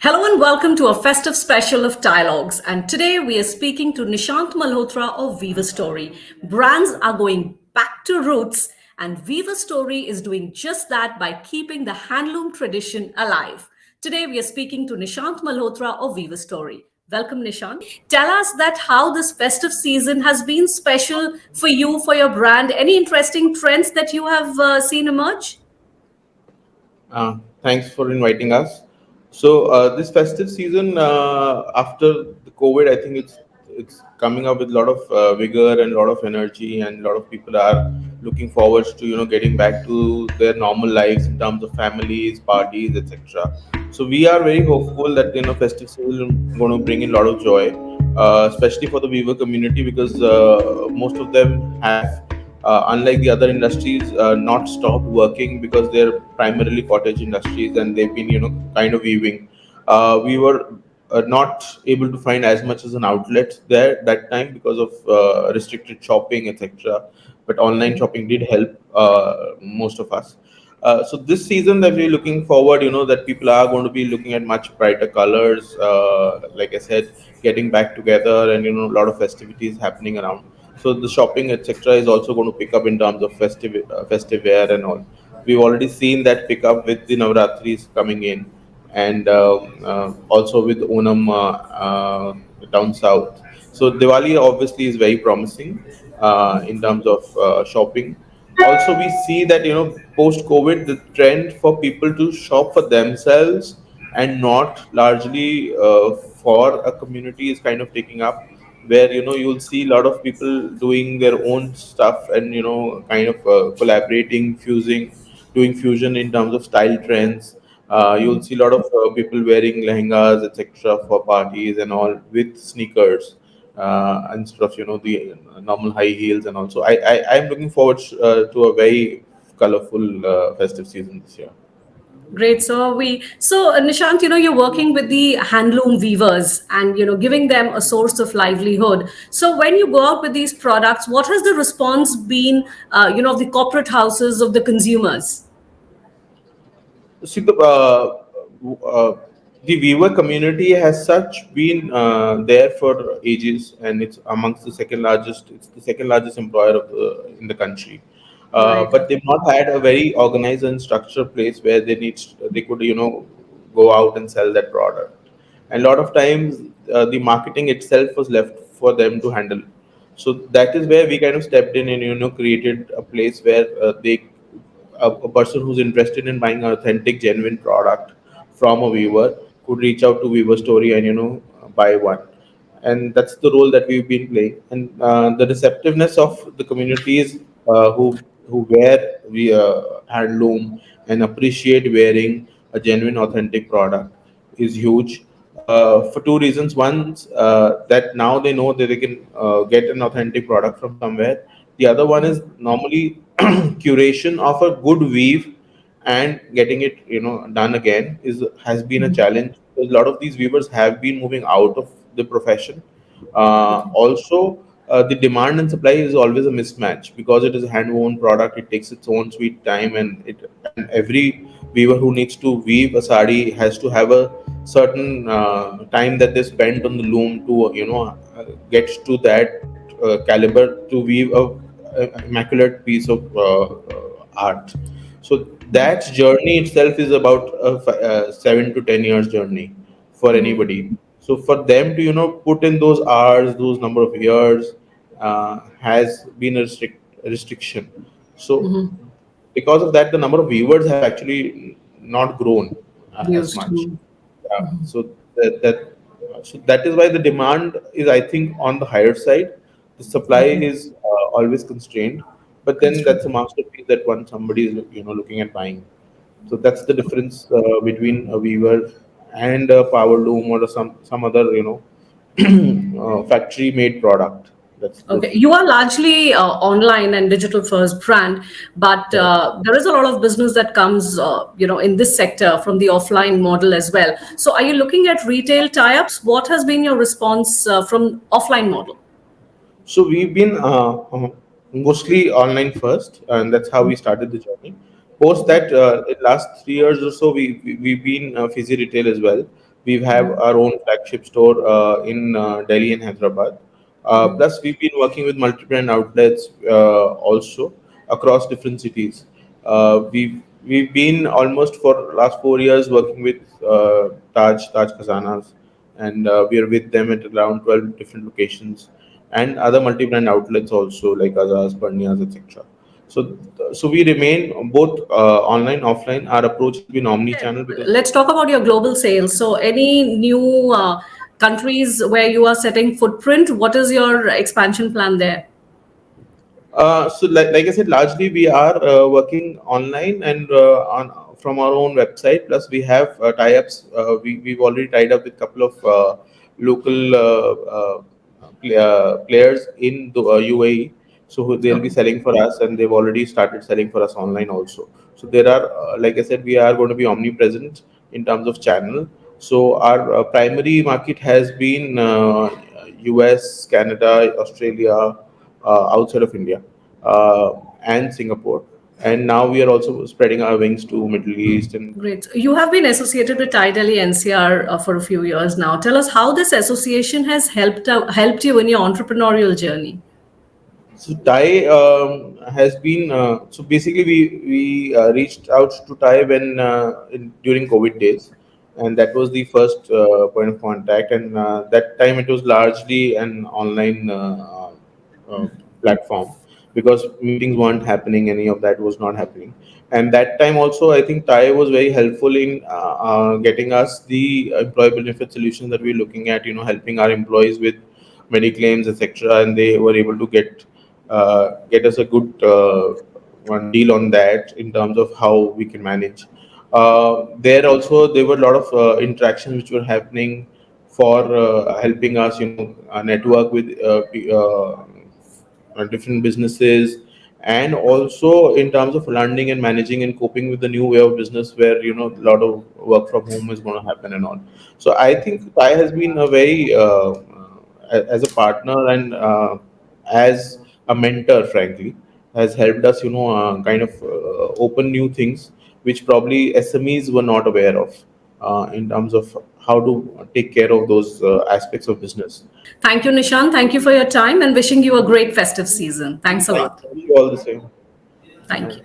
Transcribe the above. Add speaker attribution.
Speaker 1: Hello and welcome to a festive special of Dialogues. And today we are speaking to Nishant Malhotra of Weaverstory. Brands are going back to roots, and Weaverstory is doing just that by keeping the handloom tradition alive. Today we are speaking to Nishant Malhotra of Weaverstory. Welcome, Nishant. Tell us that how this festive season has been special for you, for your brand. Any interesting trends that you have seen emerge?
Speaker 2: Thanks for inviting us. So this festive season, after the COVID, I think it's coming up with a lot of vigor and a lot of energy, and a lot of people are looking forward to getting back to their normal lives in terms of families, parties, etc. So we are very hopeful that festive season is going to bring in a lot of joy, especially for the Weaver community because most of them have unlike the other industries, not stopped working because they're primarily cottage industries and they've been, kind of weaving. We were not able to find as much as an outlet there that time because of restricted shopping, etc. But online shopping did help most of us. So this season that we're looking forward, that people are going to be looking at much brighter colors. Like I said, getting back together and a lot of festivities happening around. So the shopping etc. is also going to pick up in terms of festive wear and all. We've already seen that pick up with the Navratris coming in, and also with Onam down south. So Diwali obviously is very promising in terms of shopping. Also, we see that post COVID, the trend for people to shop for themselves and not largely for a community is kind of taking up, where you'll see a lot of people doing their own stuff and kind of collaborating, fusing, doing fusion in terms of style trends. You'll see a lot of people wearing lehengas etc for parties and all with sneakers instead of the normal high heels. And also I'm looking forward to a very colorful festive season this year.
Speaker 1: Great. So Nishant, you're working with the handloom weavers and, giving them a source of livelihood. So when you go out with these products, what has the response been, of the corporate houses, of the consumers?
Speaker 2: See, the Weaver community has such been there for ages, and it's amongst the second largest. It's the second largest employer in the country.
Speaker 1: Right.
Speaker 2: But they've not had a very organized and structured place where they could go out and sell that product. And a lot of times the marketing itself was left for them to handle. So that is where we kind of stepped in and created a place where a person who's interested in buying an authentic, genuine product from a viewer could reach out to Weaverstory and buy one. And that's the role that we've been playing. And the receptiveness of the communities who wear handloom and appreciate wearing a genuine, authentic product is huge. For two reasons. One, that now they know that they can get an authentic product from somewhere. The other one is normally curation of a good weave and getting it done again is has been a challenge. A lot of these weavers have been moving out of the profession. Also, the demand and supply is always a mismatch because it is a hand woven product. It takes its own sweet time, and every weaver who needs to weave a sari has to have a certain time that they spent on the loom to get to that caliber to weave a immaculate piece of art. So that journey itself is about a 7 to 10 years journey for anybody. So for them to put in those hours, those number of years, has been a restriction. So because of that, the number of viewers have actually not grown as
Speaker 1: Used
Speaker 2: much.
Speaker 1: to.
Speaker 2: So that is why the demand is, I think, on the higher side. The supply is always constrained, but then that's a masterpiece that one somebody is looking at buying. So that's the difference between a weaver and a power loom or some other factory made product. That's the
Speaker 1: Okay, you are largely online and digital first brand, but
Speaker 2: correct.
Speaker 1: there is a lot of business that comes, in this sector from the offline model as well. So, are you looking at retail tie-ups? What has been your response from offline model?
Speaker 2: So we've been mostly online first, and that's how we started the journey. Post that, in last 3 years or so, we've been physio retail as well. We have our own flagship store in Delhi and Hyderabad. Plus, we've been working with multi-brand outlets also across different cities. We've been almost for last 4 years working with Taj Khazanas, and we are with them at around 12 different locations, and other multi-brand outlets also like Azaz, Barnias, etc. So we remain both online, offline. Our approach has been omni-channel because
Speaker 1: Let's talk about your global sales. So, any new countries where you are setting footprint? What is your expansion plan there?
Speaker 2: like I said, largely we are working online and on from our own website. Plus, we have tie-ups. We've already tied up with a couple of local players in the UAE. So they'll be
Speaker 1: Okay.
Speaker 2: selling for us, and they've already started selling for us online also. So there are, like I said, we are going to be omnipresent in terms of channel. So our primary market has been US, Canada, Australia, outside of India, and Singapore. And now we are also spreading our wings to Middle East and
Speaker 1: Great. You have been associated with Delhi-NCR for a few years now. Tell us how this association has helped you in your entrepreneurial journey.
Speaker 2: so Thai has been so basically we reached out to Thai when during COVID days, and that was the first point of contact. And that time it was largely an online platform because meetings weren't happening, any of that was not happening. And that time also, I think Thai was very helpful in getting us the employee benefit solutions that we're looking at. Helping our employees with many claims, etc. And they were able to get us a good one deal on that in terms of how we can manage. There also there were a lot of interactions which were happening for helping us, network with different businesses, and also in terms of learning and managing and coping with the new way of business where a lot of work from home is going to happen and all. So I think Thai has been a very as a partner and as a mentor, frankly, has helped us, kind of open new things which probably SMEs were not aware of in terms of how to take care of those aspects of business.
Speaker 1: Thank you, Nishan. Thank you for your time and wishing you a great festive season. Thanks a lot.
Speaker 2: Thank you all the same.
Speaker 1: Thank you.